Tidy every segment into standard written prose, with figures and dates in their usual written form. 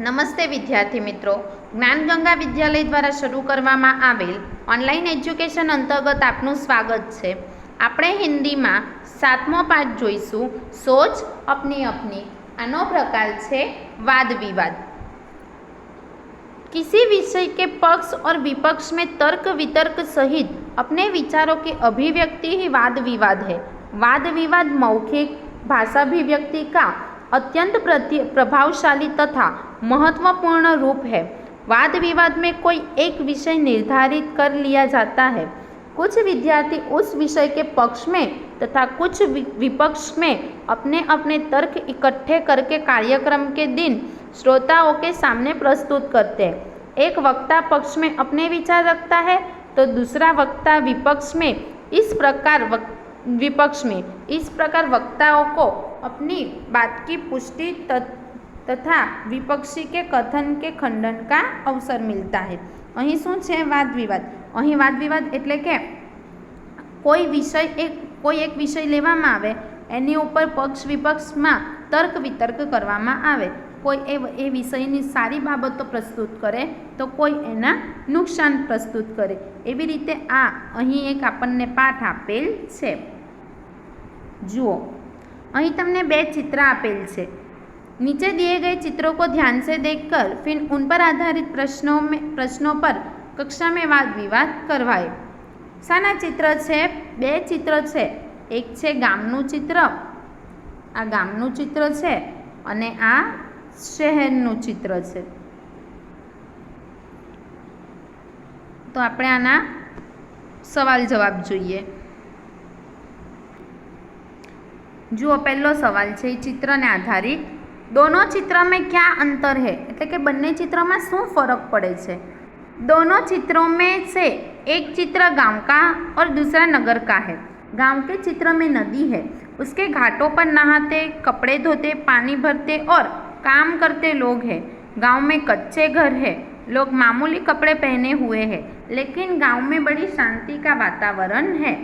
નમસ્તે વિદ્યાર્થી મિત્રો, જ્ઞાનગંગા વિદ્યાલય દ્વારા શરૂ કરવામાં આવેલ ઓનલાઈન એજ્યુકેશન અંતર્ગત આપનું સ્વાગત છે। આપણે હિન્દીમાં 7મો પાઠ જોઈશું, સોચ अपनी अपनी। આનો પ્રકાર છે वाद विवाद। किसी विषय के पक्ष और विपक्ष में तर्क वितर्क सहित अपने विचारों की अभिव्यक्ति ही वाद विवाद है। वाद विवाद मौखिक भाषाभिव्यक्ति का अत्यंत प्रभावशाली तथा महत्वपूर्ण रूप है। वाद विवाद में कोई एक विषय निर्धारित कर लिया जाता है। कुछ विद्यार्थी उस विषय के पक्ष में तथा कुछ विपक्ष में अपने अपने तर्क इकट्ठे करके कार्यक्रम के दिन श्रोताओं के सामने प्रस्तुत करते हैं। एक वक्ता पक्ष में अपने विचार रखता है तो दूसरा वक्ता विपक्ष में इस प्रकार वक्ताओं को अपनी बात की पुष्टि तथा विपक्षी के कथन के खंडन का अवसर मिलता है। અહીં શું છે વાદ વિવાદ? અહીં વાદ વિવાદ એટલે કે કોઈ એક વિષય લેવામાં આવે, એની ઉપર પક્ષ વિપક્ષમાં તર્ક વિતર્ક કરવામાં આવે। કોઈ એ વિષયની સારી બાબતો પ્રસ્તુત કરે તો કોઈ એના નુકસાન પ્રસ્તુત કરે। એવી રીતે અહીં એક આપણને પાઠ આપેલ છે। જુઓ, અહીં તમને બે चित्र આપેલ છે। नीचे दिए गए चित्रों को ध्यान से देखकर फिर उन पर आधारित प्रश्नों पर कक्षा में वाद विवाद करवाए। साना चित्र छे? बे चित्र छे। एक छे गामनु चित्र, आ गामनु चित्र छे अने आ शहेरनु चित्र छे। तो आपणे आना सवाल जवाब जोईए। जुओ, पहलो सवाल छे चित्र ने आधारित। दोनों चित्र में क्या अंतर है? એટલે કે બંને चित्रों में શું ફરક પડે છે? दोनों चित्रों में से एक चित्र गांव का और दूसरा नगर का है। गांव के चित्र में नदी है, उसके घाटों पर नहाते, कपड़े धोते, पानी भरते और काम करते लोग हैं। गांव में कच्चे घर है, लोग मामूली कपड़े पहने हुए हैं, लेकिन गांव में बड़ी शांति का वातावरण है।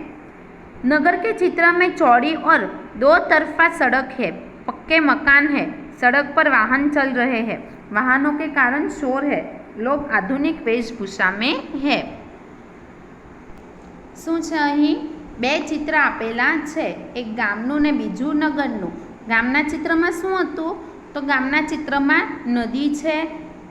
नगर के चित्र में चौड़ी और दो तरफा सड़क है, पक्के मकान है, सड़क पर वाहन चल रहे हैं, वाहनों के कारण शोर है, लोग आधुनिक वेशभूषा में है। શું છે? અહીં બે ચિત્ર આપેલા છે, એક ગામનું ને બીજું નગરનું। ગામના ચિત્રમાં શું હતું? તો ગામના ચિત્રમાં નદી છે,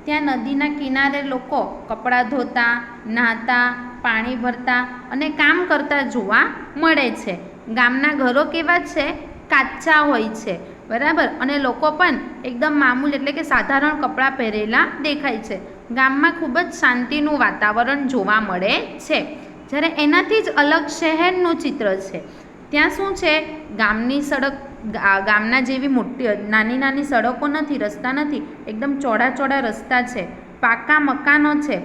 ત્યાં નદીના કિનારે લોકો કપડાં ધોતા, નહાતા, પાણી ભરતા અને કામ કરતા જોવા મળે છે। ગામના ઘરો કેવા છે? કાચા હોય છે, બરાબર, અને લોકો પણ એકદમ મામૂલ એટલે કે સાધારણ કપડાં પહેરેલા દેખાય છે। ગામમાં ખૂબ જ શાંતિનું વાતાવરણ જોવા મળે છે। જ્યારે એનાથી જ અલગ શહેરનું ચિત્ર છે। ત્યાં શું છે? ગામની સડક, ગામના જેવી મોટી નાની નાની સડકો નથી, રસ્તા નથી, એકદમ ચોડા ચોડા રસ્તા છે, પાકા મકાનો છે,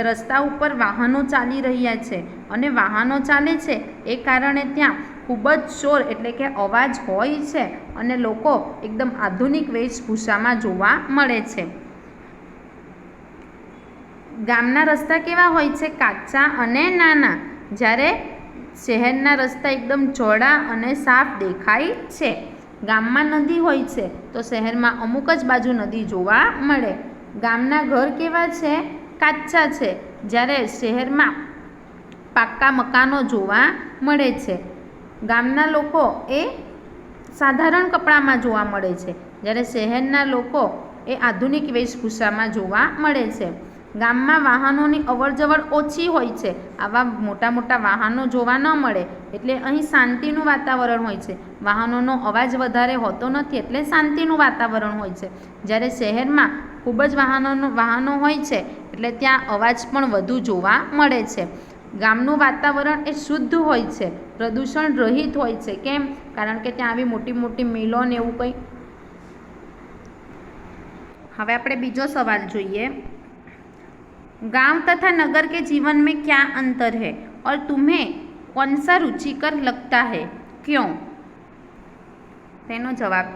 રસ્તા ઉપર વાહનો ચાલી રહ્યા છે અને વાહનો ચાલે છે એ કારણે ત્યાં ખૂબ જ શોર એટલે કે અવાજ હોય છે અને લોકો એકદમ આધુનિક વેશભૂષામાં જોવા મળે છે। ગામના રસ્તા કેવા હોય છે? કાચા અને નાના, જ્યારે શહેરના રસ્તા એકદમ ચોડા અને સાફ દેખાય છે। ગામમાં નદી હોય છે તો શહેરમાં અમુક જ બાજુ નદી જોવા મળે। ગામના ઘર કેવા છે? કાચા છે, જ્યારે શહેરમાં પાક્કા મકાનો જોવા મળે છે। ગામના લોકો એ સાધારણ કપડામાં જોવા મળે છે, જ્યારે શહેરના લોકો એ આધુનિક વેશભૂષામાં જોવા મળે છે। ગામમાં વાહનોની અવરજવર ઓછી હોય છે, આવા મોટા મોટા વાહનો જોવા ન મળે, એટલે અહીં શાંતિનું વાતાવરણ હોય છે। વાહનોનો અવાજ વધારે હોતો નથી એટલે શાંતિનું વાતાવરણ હોય છે। જ્યારે શહેરમાં ખૂબ જ વાહનો હોય છે એટલે ત્યાં અવાજ પણ વધુ જોવા મળે છે। ગામનું વાતાવરણ એ શુદ્ધ હોય છે, પ્રદૂષણ રહિત હોય છે। કેમ? કારણ કે ત્યાં આવી મોટી મોટી મિલો ને એવું કંઈ। હવે આપણે બીજો સવાલ જોઈએ। गांव तथा नगर के जीवन में क्या अंतर है और तुम्हें कौन सा रुचिकर लगता है, क्यों? तेनो जवाब,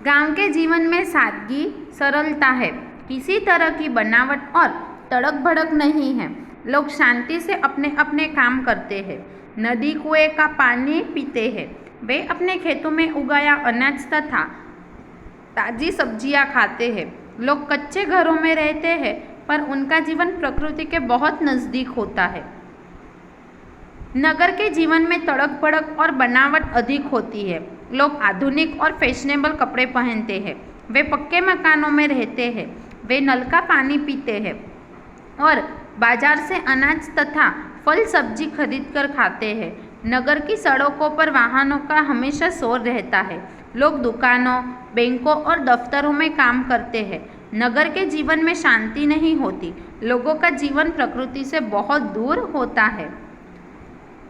गांव के जीवन में सादगी, सरलता है, किसी तरह की बनावट और तड़क भड़क नहीं है, लोग शांति से अपने अपने काम करते हैं, नदी कुएं का पानी पीते हैं, वे अपने खेतों में उगाया अनाज तथा ताज़ी सब्जियां खाते हैं। लोग कच्चे घरों में रहते हैं पर उनका जीवन प्रकृति के बहुत नज़दीक होता है। नगर के जीवन में तड़क भड़क और बनावट अधिक होती है। लोग आधुनिक और फैशनेबल कपड़े पहनते हैं, वे पक्के मकानों में रहते हैं, वे नल का पानी पीते हैं और बाजार से अनाज तथा फल सब्जी खरीद कर खाते हैं। नगर की सड़कों पर वाहनों का हमेशा शोर रहता है। लोग दुकानों, बैंकों और दफ्तरों में काम करते हैं। नगर के जीवन में शांति नहीं होती। लोगों का जीवन प्रकृति से बहुत दूर होता है।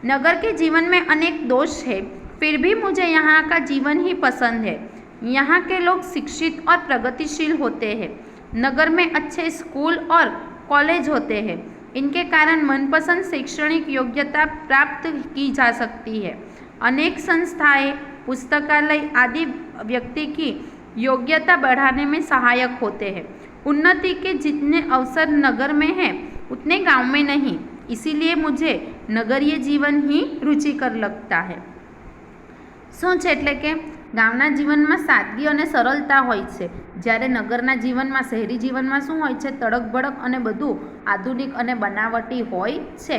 नगर के जीवन में अनेक दोष है, फिर भी मुझे यहाँ का जीवन ही पसंद है। यहाँ के लोग शिक्षित और प्रगतिशील होते हैं। नगर में अच्छे स्कूल और कॉलेज होते हैं। इनके कारण मनपसंद शैक्षणिक योग्यता प्राप्त की जा सकती है। अनेक संस्थाएं, पुस्तकालय आदि व्यक्ति की योग्यता बढ़ाने में सहायक होते हैं। उन्नति के जितने अवसर नगर में हैं उतने गांव में नहीं, इसीलिए मुझे नगरीय जीवन ही रुचिकर लगता है। શું છે એટલે કે ગામના જીવનમાં સાદગી અને સરળતા હોય છે, જ્યારે નગરના જીવનમાં, શહેરી જીવનમાં શું હોય છે? તડક ભડક અને બધું આધુનિક અને બનાવટી હોય છે।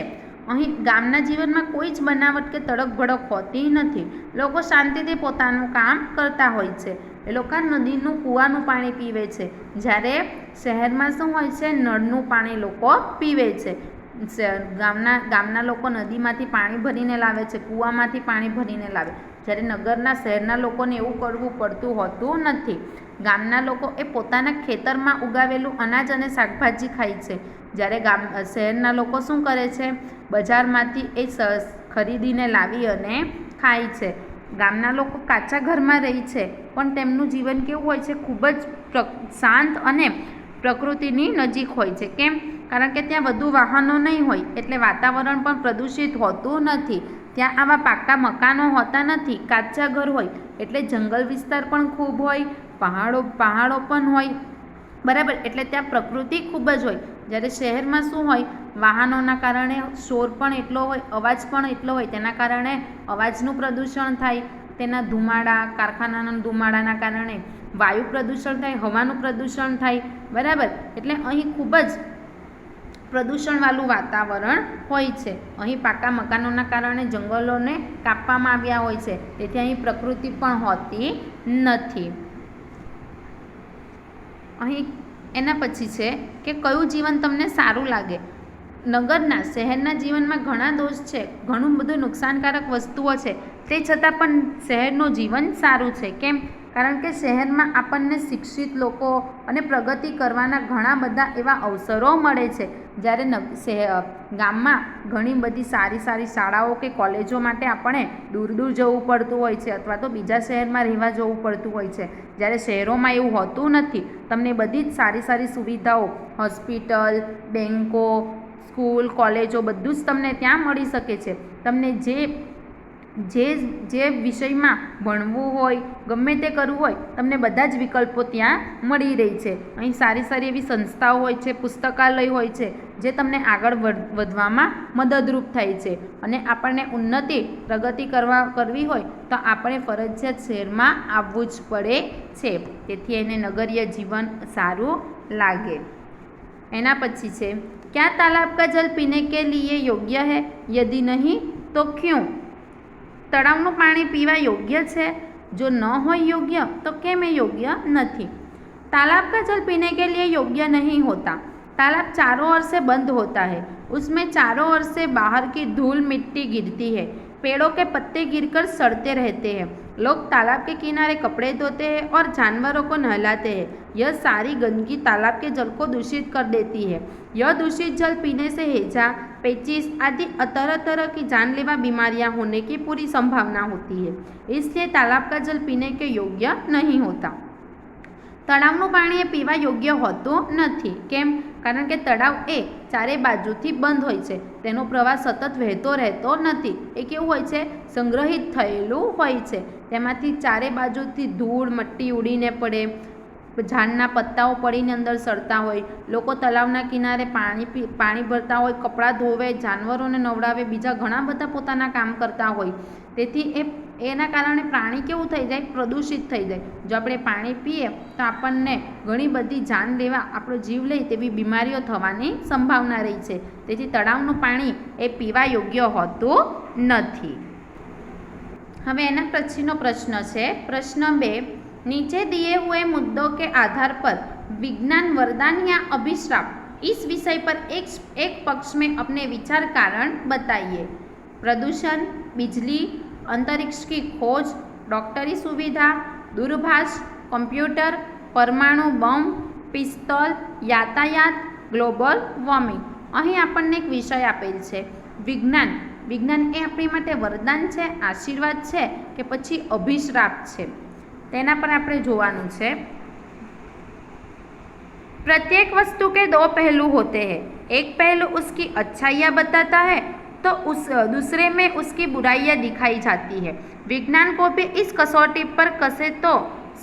અહીં ગામના જીવનમાં કોઈ જ બનાવટ કે તડક ભડક હોતી નથી। લોકો શાંતિથી પોતાનું કામ કરતા હોય છે। એ લોકો નદીનું કૂવાનું પાણી પીવે છે, જ્યારે શહેરમાં શું હોય છે? નળનું પાણી લોકો પીવે છે। ગામના લોકો નદીમાંથી પાણી ભરીને લાવે છે, કૂવામાંથી પાણી ભરીને લાવે, જ્યારે નગરના, શહેરના લોકોને એવું કરવું પડતું હોતું નથી। ગામના લોકો એ પોતાના ખેતરમાં ઉગાવેલું અનાજ અને શાકભાજી ખાય છે, જ્યારે શહેરના લોકો શું કરે છે? બજારમાંથી એ ખરીદીને લાવી અને ખાય છે। ગામના લોકો કાચા ઘરમાં રહે છે, પણ તેમનું જીવન કેવું હોય છે? ખૂબ જ શાંત અને પ્રકૃતિની નજીક હોય છે। કેમ? કારણ કે ત્યાં વધુ વાહનો નહીં હોય, એટલે વાતાવરણ પણ પ્રદૂષિત હોતું નથી। ત્યાં આવા પાકા મકાનો હોતા નથી, કાચા ઘર હોય, એટલે જંગલ વિસ્તાર પણ ખૂબ હોય, પહાડો પણ હોય, બરાબર? એટલે ત્યાં પ્રકૃતિ ખૂબ જ હોય। જ્યારે શહેરમાં શું હોય? વાહનોના કારણે શોર પણ એટલો હોય, અવાજ પણ એટલો હોય, તેના કારણે અવાજનું પ્રદૂષણ થાય, તેના ધુમાડા, કારખાનાના ધુમાડાના કારણે વાયુ પ્રદૂષણ થાય, હવાનું પ્રદૂષણ થાય, બરાબર? એટલે અહીં ખૂબ જ પ્રદૂષણવાળું વાતાવરણ હોય છે। અહીં પાકા મકાનોના કારણે જંગલોને કાપવામાં આવ્યા હોય છે, તેથી અહીં પ્રકૃતિ પણ હોતી નથી। અહીં એના પછી છે કે કયું જીવન તમને સારું લાગે? નગરના, શહેરના જીવનમાં ઘણા દોષ છે, ઘણું બધું નુકસાનકારક વસ્તુઓ છે, તે છતાં પણ શહેરનું જીવન સારું છે। કેમ? કારણ કે શહેરમાં આપણને શિક્ષિત લોકો અને પ્રગતિ કરવાના ઘણા બધા એવા અવસરો મળે છે, જ્યારે ગામમાં ઘણી બધી સારી સારી શાળાઓ કે કોલેજો માટે આપણે દૂર દૂર જવું પડતું હોય છે, અથવા તો બીજા શહેરમાં રહેવા જવું પડતું હોય છે, જ્યારે શહેરોમાં એવું હોતું નથી। તમને બધી જ સારી સારી સુવિધાઓ, હોસ્પિટલ, બેન્કો, સ્કૂલ, કોલેજો બધું જ તમને ત્યાં મળી શકે છે। તમને જે વિષયમાં ભણવું હોય, ગમે તે કરવું હોય, તમને બધા જ વિકલ્પો ત્યાં મળી રહી છે। અહીં સારી સારી એવી સંસ્થાઓ હોય છે, પુસ્તકાલય હોય છે, જે તમને આગળ વધવામાં મદદરૂપ થાય છે। અને આપણને ઉન્નતિ, પ્રગતિ કરવી હોય તો આપણે ફરજિયાત શહેરમાં આવવું જ પડે છે, તેથી એને નગરીય જીવન સારું લાગે। એના પછી છે, क्या तालाब का जल पीने के लिए योग्य है? यदि नहीं तो क्यों? તળાવનું પાણી પીવા યોગ્ય છે? જો ન હોય યોગ્ય તો કેમ એ યોગ્ય નથી? तालाब का जल पीने के लिए योग्य नहीं होता। तालाब चारों ओर से बंद होता है, उसमें चारों ओर से बाहर की धूल मिट्टी गिरती है, पेड़ों के पत्ते गिरकर सड़ते रहते हैं। लोग तालाब के किनारे कपड़े धोते हैं और जानवरों को नहलाते हैं। यह सारी गंदगी तालाब के जल को दूषित कर देती है। यह दूषित जल पीने से हैजा, पेचिस आदि तरह तरह की जानलेवा बीमारियां होने की पूरी संभावना होती है, इसलिए तालाब का जल पीने के योग्य नहीं होता। તળાવનું પાણી એ પીવા યોગ્ય હોતું નથી। કેમ? કારણ કે તળાવ એ ચારે બાજુથી બંધ હોય છે, તેનો પ્રવાહ સતત વહેતો રહેતો નથી। એ કેવું હોય છે? સંગ્રહિત થયેલું હોય છે, તેમાંથી ચારે બાજુથી ધૂળ, મટ્ટી ઉડીને પડે, ઝાડના પત્તાઓ પડીને અંદર સડતા હોય, લોકો તળાવના કિનારે પાણી ભરતા હોય, કપડાં ધોવે, જાનવરોને નવડાવે, બીજા ઘણા બધા પોતાના કામ કરતા હોય. તેથી એના કારણે પ્રાણી કેવું થઈ જાય? પ્રદૂષિત થઈ જાય. જો આપણે પાણી પીએ તો આપણને ઘણી બધી જાનલેવા આપણો જીવ લે તેવી બીમારીઓ થવાની સંભાવના રહી છે. તેથી તળાવનું પાણી એ પીવા યોગ્ય હોતું નથી. હવે એના પછીનો પ્રશ્ન છે પ્રશ્ન 2, नीचे दिए हुए मुद्दों के आधार पर विज्ञान वरदान या अभिश्राप इस विषय पर एक पक्ष में अपने विचार कारण बताइए. प्रदूषण, बिजली, अंतरिक्ष की खोज, डॉक्टरी सुविधा, दूरभाष, कंप्यूटर, परमाणु बम, पिस्तौल, यातायात, ग्लोबल वॉर्मिंग. અહીં આપણને એક વિષય આપેલ છે વિજ્ઞાન. વિજ્ઞાન એ આપણી માટે વરદાન છે, આશીર્વાદ છે કે પછી અભિશ્રાપ છે, તેના પર આપણે જોવાનું છે. प्रत्येक वस्तु के 2 पहलू होते हैं. एक पहलू उसकी अच्छाइयाँ बताता है तो दूसरे में उसकी बुराइयाँ दिखाई जाती है. विज्ञान को भी इस कसौटी पर कसे तो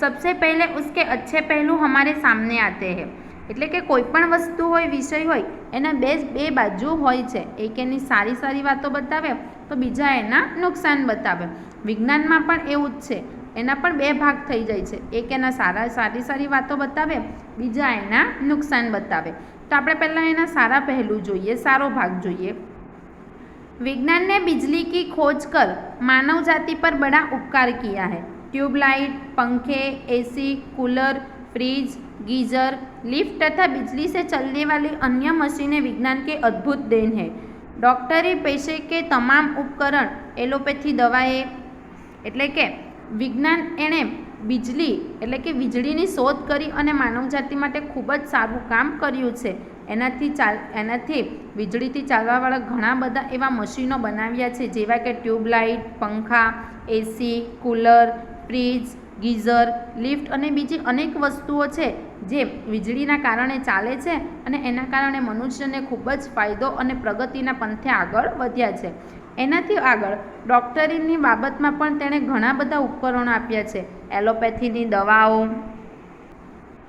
सबसे पहले उसके अच्छे पहलू हमारे सामने आते हैं. એટલે કે કોઈ પણ વસ્તુ હોય, વિષય હોય, એના બે બાજુ હોય છે. એક એની સારી વાતો બતાવે તો બીજા એના નુકસાન બતાવે. વિજ્ઞાનમાં પણ એવું જ છે. એના પણ 2 ભાગ થઈ જાય છે. એક એના સારી વાતો બતાવે, બીજા એના નુકસાન બતાવે. તો આપણે પહેલાં એના સારા પહેલું જોઈએ, સારો ભાગ જોઈએ. विज्ञान ने बिजली की खोज कर मानव जाति पर बड़ा उपकार किया है. ट्यूबलाइट, पंखे, AC, cooler, fridge, geyser, lift तथा बिजली से चलने वाली अन्य मशीनें विज्ञान के अद्भुत देन है. डॉक्टरी पेशे के તમામ ઉપકરણ, એલોપેથી દવાએ, એટલે કે વિજ્ઞાન એણે વીજળી એટલે કે વીજળીની શોધ કરી અને માનવજાતિ માટે ખૂબ જ સારું કામ કર્યું છે. એનાથી વીજળીથી ચાલવાવાળા ઘણા બધા એવા મશીનો બનાવ્યા છે, જેવા કે ટ્યુબલાઇટ, પંખા, એસી, કૂલર, ફ્રીજ, ગીઝર, લિફ્ટ અને બીજી અનેક વસ્તુઓ છે જે વીજળીના કારણે ચાલે છે અને એના કારણે મનુષ્યને ખૂબ જ ફાયદો અને પ્રગતિના પંથે આગળ વધ્યા છે. એનાથી આગળ ડૉક્ટરીની બાબતમાં પણ તેણે ઘણા બધા ઉપકરણો આપ્યા છે. એલોપેથીની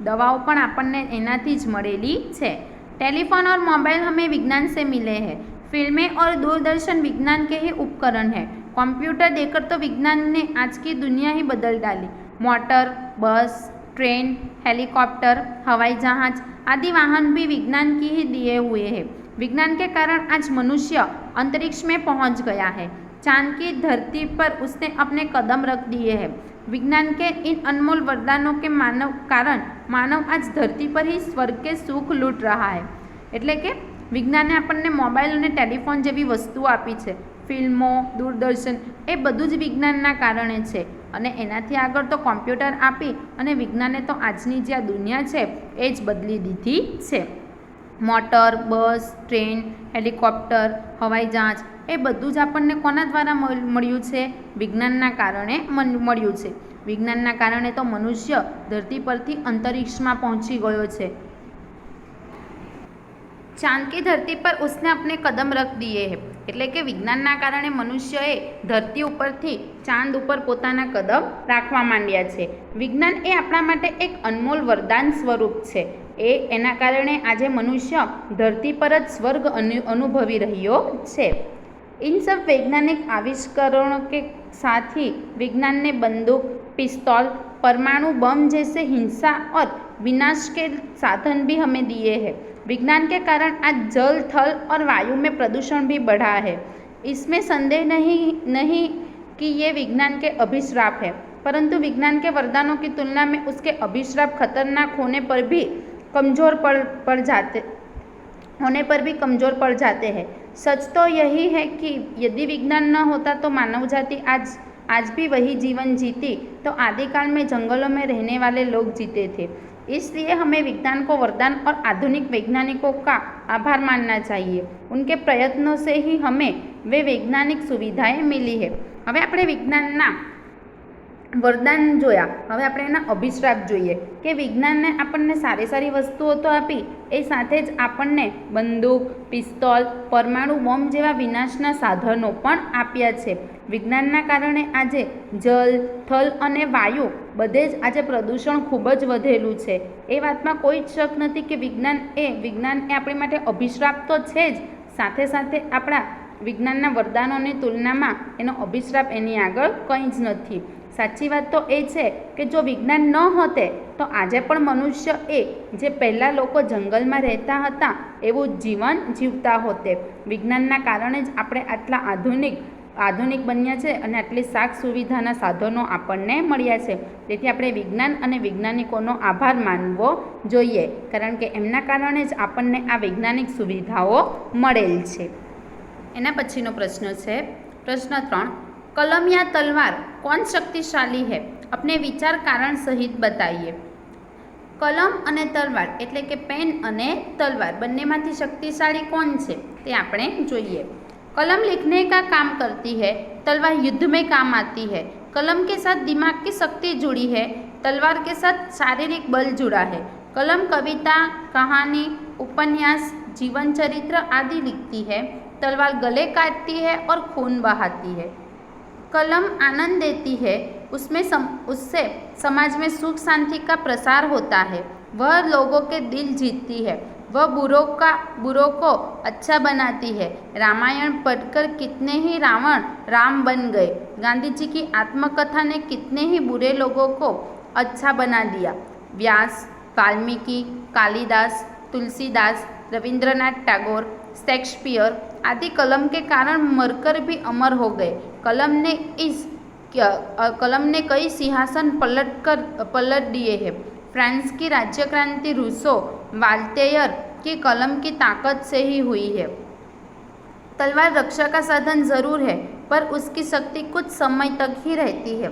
દવાઓ પણ આપણને એનાથી જ મળેલી છે. टेलीफोन और मोबाइल हमें विज्ञान से मिले हैं. फिल्में और दूरदर्शन विज्ञान के ही उपकरण हैं. कंप्यूटर देकर तो विज्ञान ने आज की दुनिया ही बदल डाली. मोटर, बस, ट्रेन, हेलीकॉप्टर, हवाई जहाज आदि वाहन भी विज्ञान की ही दिए हुए हैं. विज्ञान के कारण आज मनुष्य अंतरिक्ष में पहुंच गया है. चांद की धरती पर उसने अपने कदम रख दिए हैं. विज्ञान के इन अनमोल वरदानों के कारण मानव आज धरती पर ही स्वर्ग के सुख लूट रहा है. એટલે કે વિજ્ઞાને આપણને મોબાઈલ અને ટેલિફોન જેવી વસ્તુઓ આપી છે. ફિલ્મો, દૂરદર્શન એ બધું જ વિજ્ઞાનના કારણે છે. અને એનાથી આગળ તો કોમ્પ્યુટર આપી અને વિજ્ઞાને તો આજની જે આ દુનિયા છે એ જ બદલી દીધી છે. મોટર, બસ, ટ્રેન, હેલિકોપ્ટર, હવાઈ જહાજ એ બધું જ આપણને કોના દ્વારા મળ્યું છે? વિજ્ઞાનના કારણે મળ્યું છે. વિજ્ઞાનના કારણે તો મનુષ્ય ધરતી પરથી અંતરિક્ષમાં પહોંચી ગયો છે. ચાંદ કી ધરતી પર ઉસને અપને કદમ રખ દિએ હે. એટલે કે વિજ્ઞાનના કારણે મનુષ્યએ ધરતી ઉપરથી ચાંદ ઉપર પોતાના કદમ રાખવા માંડ્યા છે. વિજ્ઞાન એ આપણા માટે એક અનમોલ વરદાન સ્વરૂપ છે. એના કારણે આજે મનુષ્ય ધરતી પર જ સ્વર્ગ અનુભવી રહ્યો છે. इन सब वैज्ञानिक आविष्कारों के साथ ही विज्ञान ने बंदूक, पिस्तौल, परमाणु बम जैसे हिंसा और विनाश के साधन भी हमें दिए हैं. विज्ञान के कारण आज जल, थल और वायु में प्रदूषण भी बढ़ा है. इसमें संदेह नहीं कि ये विज्ञान के अभिश्राप है, परंतु विज्ञान के वरदानों की तुलना में उसके अभिश्राप खतरनाक होने पर भी कमज़ोर पड़ जाते हैं. सच तो यही है कि यदि विज्ञान न होता तो मानव जाति आज भी वही जीवन जीती तो आदिकाल में जंगलों में रहने वाले लोग जीते थे. इसलिए हमें विज्ञान को वरदान और आधुनिक वैज्ञानिकों का आभार मानना चाहिए. उनके प्रयत्नों से ही हमें वे वैज्ञानिक सुविधाएं मिली है. હવે આપણે વિજ્ઞાનના વરદાન જોયા, હવે આપણે એના અભિશ્રાપ જોઈએ કે વિજ્ઞાનને આપણને સારી સારી વસ્તુઓ તો આપી, એ સાથે જ આપણને બંદૂક, પિસ્તોલ, પરમાણુ બોમ્બ જેવા વિનાશના સાધનો પણ આપ્યા છે. વિજ્ઞાનના કારણે આજે જલ, થલ અને વાયુ બધે જ આજે પ્રદૂષણ ખૂબ જ વધેલું છે. એ વાતમાં કોઈ જ શક નથી કે વિજ્ઞાન એ આપણી માટે અભિશ્રાપ તો છે જ, સાથે સાથે આપણા વિજ્ઞાનના વરદાનોની તુલનામાં એનો અભિશ્રાપ એની આગળ કંઈ જ નથી. સાચી વાત તો એ છે કે જો વિજ્ઞાન ન હોતે તો આજે પણ મનુષ્ય જે પહેલાં લોકો જંગલમાં રહેતા હતા એવું જીવન જીવતા હોતે. વિજ્ઞાનના કારણે જ આપણે આટલા આધુનિક બન્યા છે અને આટલી સાક સુવિધાના સાધનો આપણને મળ્યા છે. તેથી આપણે વિજ્ઞાન અને વૈજ્ઞાનિકોનો આભાર માનવો જોઈએ, કારણ કે એમના કારણે જ આપણને આ વૈજ્ઞાનિક સુવિધાઓ મળેલ છે. એના પછીનો પ્રશ્ન છે પ્રશ્ન 3, कलम या तलवार कौन शक्तिशाली है, अपने विचार कारण सहित बताइए. कलम અને તલવાર એટલે કે પેન અને તલવાર બંનેમાંથી શક્તિશાળી કોણ છે તે આપણે જોઈએ. कलम लिखने का काम करती है, तलवार युद्ध में काम आती है. कलम के साथ दिमाग की शक्ति जुड़ी है, तलवार के साथ शारीरिक बल जुड़ा है. कलम कविता, कहानी, उपन्यास, जीवन चरित्र आदि लिखती है, तलवार गले काटती है और खून बहाती है. कलम आनंद देती है, उससे समाज में सुख शांति का प्रसार होता है. वह लोगों के दिल जीतती है, वह बुरों को अच्छा बनाती है. रामायण पढ़कर कितने ही रावण राम बन गए. गांधी जी की आत्मकथा ने कितने ही बुरे लोगों को अच्छा बना दिया. व्यास, वाल्मीकि, कालिदास, तुलसीदास, रविंद्रनाथ टैगोर, शेक्सपियर आदि कलम के कारण मरकर भी अमर हो गए. कलम ने कई सिंहासन पलट दिए हैं. फ्रांस की राज्य क्रांति रूसो, वाल्टेयर की कलम की ताकत से ही हुई है. तलवार रक्षा का साधन जरूर है, पर उसकी शक्ति कुछ समय तक ही रहती है.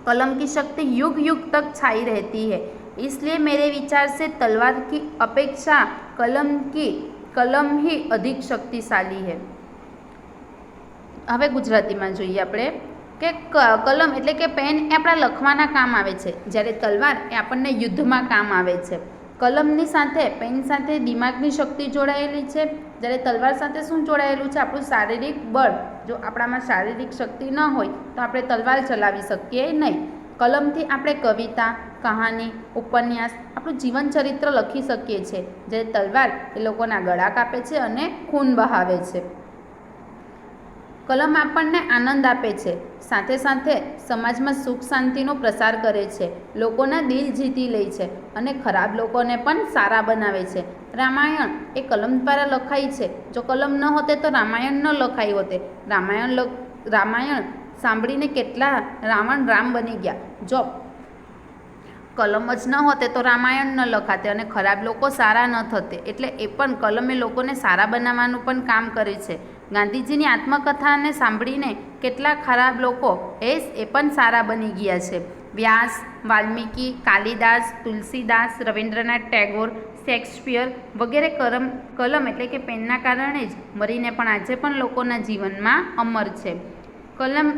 कलम की शक्ति युग युग तक छाई रहती है. इसलिए मेरे विचार से तलवार की अपेक्षा कलम ही अधिक शक्तिशाली है. હવે ગુજરાતીમાં જોઈએ આપણે કે કલમ એટલે કે પેન એ આપણા લખવાના કામ આવે છે, જ્યારે તલવાર એ આપણને યુદ્ધમાં કામ આવે છે. કલમની સાથે પેન સાથે દિમાગની શક્તિ જોડાયેલી છે, જ્યારે તલવાર સાથે શું જોડાયેલું છે? આપણું શારીરિક બળ. જો આપણામાં શારીરિક શક્તિ ન હોય તો આપણે તલવાર ચલાવી શકીએ નહીં. કલમથી આપણે કવિતા, કહાની, ઉપન્યાસ, આપણું જીવન ચરિત્ર લખી શકીએ છીએ, જ્યારે તલવાર એ લોકોના ગળા કાપે છે અને ખૂન બહાવે છે. કલમ આપણને આનંદ આપે છે, સાથે સાથે સમાજમાં સુખ શાંતિનો પ્રસાર કરે છે, લોકોના દિલ જીતી લે છે અને ખરાબ લોકોને પણ સારા બનાવે છે. રામાયણ એ કલમ દ્વારા લખાઈ છે. જો કલમ ન હોતે તો રામાયણ ન લખાઈ હોતે. રામાયણ સાંભળીને કેટલા રાવણ રામ બની ગયા. જો કલમ જ ન હોતે તો રામાયણ ન લખાતે અને ખરાબ લોકો સારા ન થતે. એટલે એ પણ કલમે લોકોને સારા બનાવવાનું પણ કામ કરે છે. ગાંધીજીની આત્મકથાને સાંભળીને કેટલા ખરાબ લોકો એ પણ સારા બની ગયા છે. વ્યાસ, વાલ્મીકિ, કાલિદાસ, તુલસીદાસ, રવિન્દ્રનાથ ટેગોર, શેક્સપિયર વગેરે કલમ એટલે કે પેનના કારણે જ મરીને પણ આજે પણ લોકોના જીવનમાં અમર છે. કલમ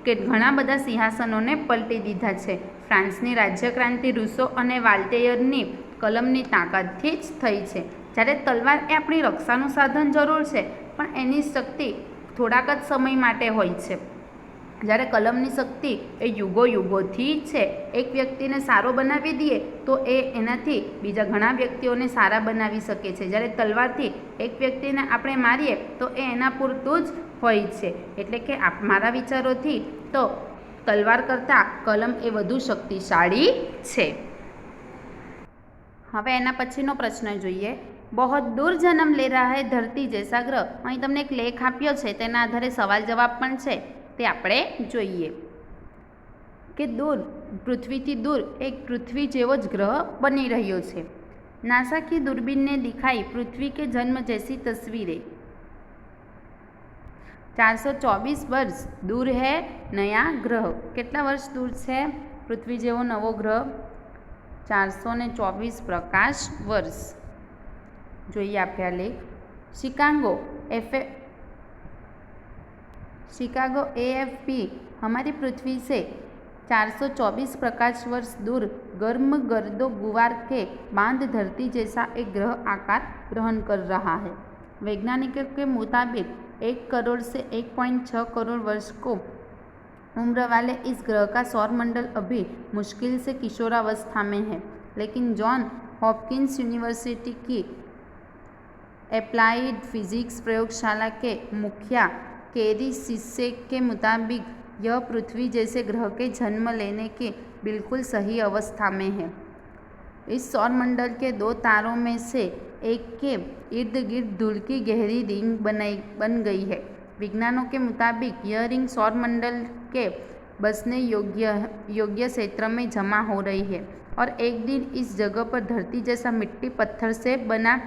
ઘણા બધા સિંહાસનોને પલટી દીધા છે. ફ્રાન્સની રાજ્યક્રાંતિ રૂસો અને વાલ્ટેયરની કલમની તાકાતથી જ થઈ છે. જ્યારે તલવાર એ આપણી રક્ષાનું સાધન જરૂર છે, પણ એની શક્તિ થોડાક જ સમય માટે હોય છે. જ્યારે કલમની શક્તિ એ યુગોથી છે. એક વ્યક્તિને સારો બનાવી દઈએ તો એનાથી બીજા ઘણા વ્યક્તિઓને સારા બનાવી શકે છે. જ્યારે તલવારથી એક વ્યક્તિને આપણે મારીએ તો એના પૂરતું જ હોય છે. એટલે કે મારા વિચારોથી તો તલવાર કરતાં કલમ એ વધુ શક્તિશાળી છે. હવે એના પછીનો પ્રશ્ન જોઈએ. बहुत दूर जन्म ले रहा है धरती जैसा ग्रह. અહીં તમને એક લેખ આપ્યો છે, તેના આધારે સવાલ જવાબ પણ છે, તે આપણે જોઈએ કે પૃથ્વીથી દૂર એક પૃથ્વી જેવો જ ગ્રહ બની રહ્યો છે. नासा की दूरबीन ने दिखाई पृथ्वी के जन्म जैसी तस्वीरें. 424 वर्ष दूर है नया ग्रह. કેટલા વર્ષ દૂર છે પૃથ્વી જેવો નવો ગ્રહ? 424 પ્રકાશ વર્ષ. જોઈએ આપણે આ લેખ. शिकागो AFP हमारी पृथ्वी से 424 प्रकाश वर्ष दूर गर्म गर्दो गुवार के बांध धरती जैसा एक ग्रह आकार ग्रहण कर रहा है। वैज्ञानिकों के मुताबिक 1 करोड़ से 1.6 करोड़ वर्ष को उम्र वाले इस ग्रह का सौरमंडल अभी मुश्किल से किशोरावस्था में है, लेकिन जॉन हॉपकिंस यूनिवर्सिटी की एप्लाइड फिजिक्स प्रयोगशाला के मुखिया केरी सिस्से के मुताबिक यह पृथ्वी जैसे ग्रह के जन्म लेने की बिल्कुल सही अवस्था में है। इस सौरमंडल के 2 तारों में से एक के इर्द गिर्द धूल की गहरी रिंग बन गई है। विज्ञानों के मुताबिक यह रिंग सौरमंडल के बसने योग्य क्षेत्र में जमा हो रही है और एक दिन इस जगह पर धरती जैसा मिट्टी पत्थर से बना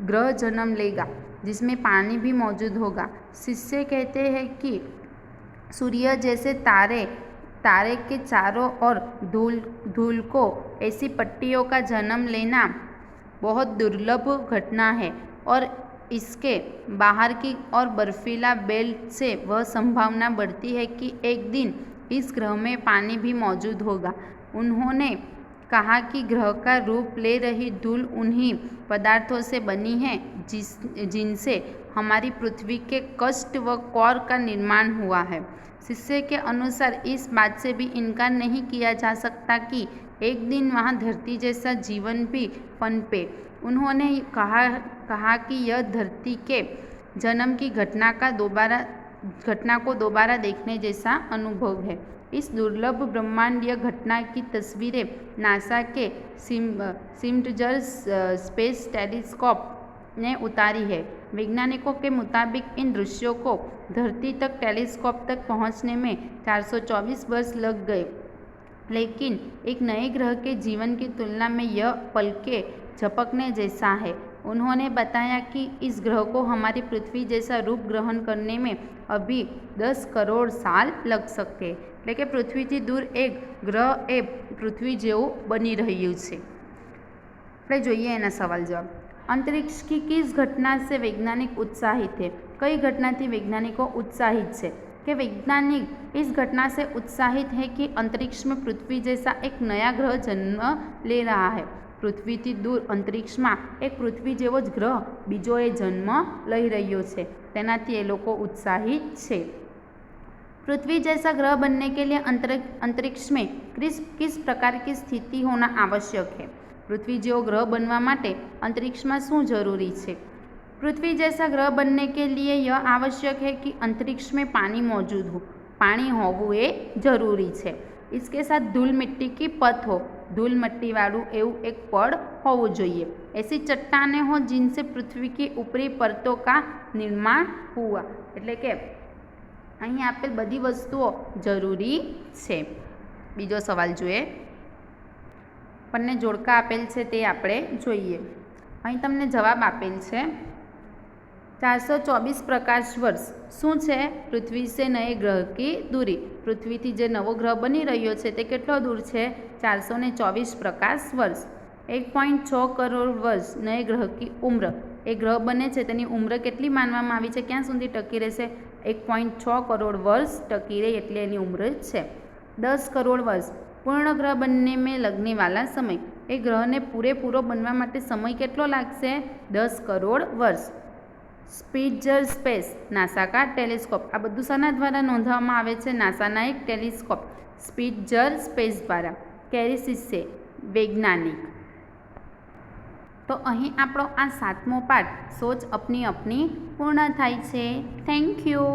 ग्रह जन्म लेगा, जिसमें पानी भी मौजूद होगा। शिष्य कहते हैं कि सूर्य जैसे तारे के चारों ओर धूल को ऐसी पट्टियों का जन्म लेना बहुत दुर्लभ घटना है और इसके बाहर की और बर्फीला बेल्ट से वह संभावना बढ़ती है कि एक दिन इस ग्रह में पानी भी मौजूद होगा। उन्होंने कहा कि ग्रह का रूप ले रही धूल उन्हीं पदार्थों से बनी है जिनसे हमारी पृथ्वी के कष्ट व कोर का निर्माण हुआ है। शिष्य के अनुसार इस बात से भी इनकार नहीं किया जा सकता कि एक दिन वहाँ धरती जैसा जीवन भी पनपे। उन्होंने कहा कि यह धरती के जन्म की घटना को दोबारा देखने जैसा अनुभव है। इस दुर्लभ ब्रह्मांडीय घटना की तस्वीरें नासा के सिम्टजर स्पेस टेलीस्कोप ने उतारी है। वैज्ञानिकों के मुताबिक इन दृश्यों को धरती तक टेलीस्कोप तक पहुंचने में 424 वर्ष लग गए, लेकिन एक नए ग्रह के जीवन की तुलना में यह पल के झपकने जैसा है। उन्होंने बताया कि इस ग्रह को हमारी पृथ्वी जैसा रूप ग्रहण करने में अभी 10 करोड़ साल लग सके, लेकिन पृथ्वीથી दूर एक ग्रह એ પૃથ્વી જેવું બની રહ્યું છે। આપણે જોઈએ એના સવાલ જવાબ। अंतरिक्ष की किस घटना से वैज्ञानिक उत्साहित है? कई घटना थी वैज्ञानिकों उत्साहित है कि वैज्ञानिक इस घटना से उत्साहित है कि अंतरिक्ष में पृथ्वी जैसा एक नया ग्रह जन्म ले रहा है। पृथ्वीથી दूर अंतरिक्ष में एक पृथ्वी जेवो ज ग्रह बीजो जन्म लई रह्यो छे, तेनाथी ए लोको उत्साहित छे। पृथ्वी जैसा ग्रह बनने के लिए अंतरिक्ष में किस प्रकार की स्थिति होना आवश्यक है? पृथ्वी जेवो ग्रह बनवा माटे अंतरिक्ष में शू जरूरी है? पृथ्वी जैसा ग्रह बनने के लिए यह आवश्यक है कि अंतरिक्ष में पानी मौजूद हो, पानी होवू ए जरूरी है। इसके साथ धूल मिट्टी की पथ हो, धूल मिट्टी वालू एवं एक पड़ होवू जोईए। ऐसी चट्टानें हो जिनसे पृथ्वी की ऊपरी परतों का निर्माण हुआ। एटले के અહીં આપેલ બધી વસ્તુઓ જરૂરી છે। બીજો સવાલ જોઈએ। આપણને જોડકા આપેલ છે તે આપણે જોઈએ। અહીં તમને જવાબ આપેલ છે 424 પ્રકાશ વર્ષ શું છે? પૃથ્વી से નए ગ્રહ की दूरी। પૃથ્વીથી જે નવો ગ્રહ બની રહ્યો છે તે કેટલો દૂર છે? 424 પ્રકાશ વર્ષ। 1.6 કરોડ વર્ષ નए ગ્રહ की उम्र। એ ગ્રહ બને છે તેની ઉંમર કેટલી માનવામાં આવી છે? ક્યાં સુધી ટકી રહેશે? 1.6 કરોડ વર્ષ ટકી રહે એટલે એની ઉંમર છે। 10 કરોડ વર્ષ પૂર્ણ ગ્રહ बनने में लगने वाला समय। એ ગ્રહને પૂરેપૂરો બનવા માટે સમય કેટલો લાગશે? 10 કરોડ વર્ષ। સ્પિટ્ઝર સ્પેસ નાસા કા ટેલિસ્કોપ। આ બધું શાના દ્વારા નોંધવામાં આવે છે? નાસાના એક ટેલિસ્કોપ સ્પિટ્ઝર સ્પેસ દ્વારા। કેરી સિસ્સે વૈજ્ઞાનિક। तो अहीं आपणो आ 7मो पाठ सोच अपनी अपनी पूर्ण थाय छे। Thank you.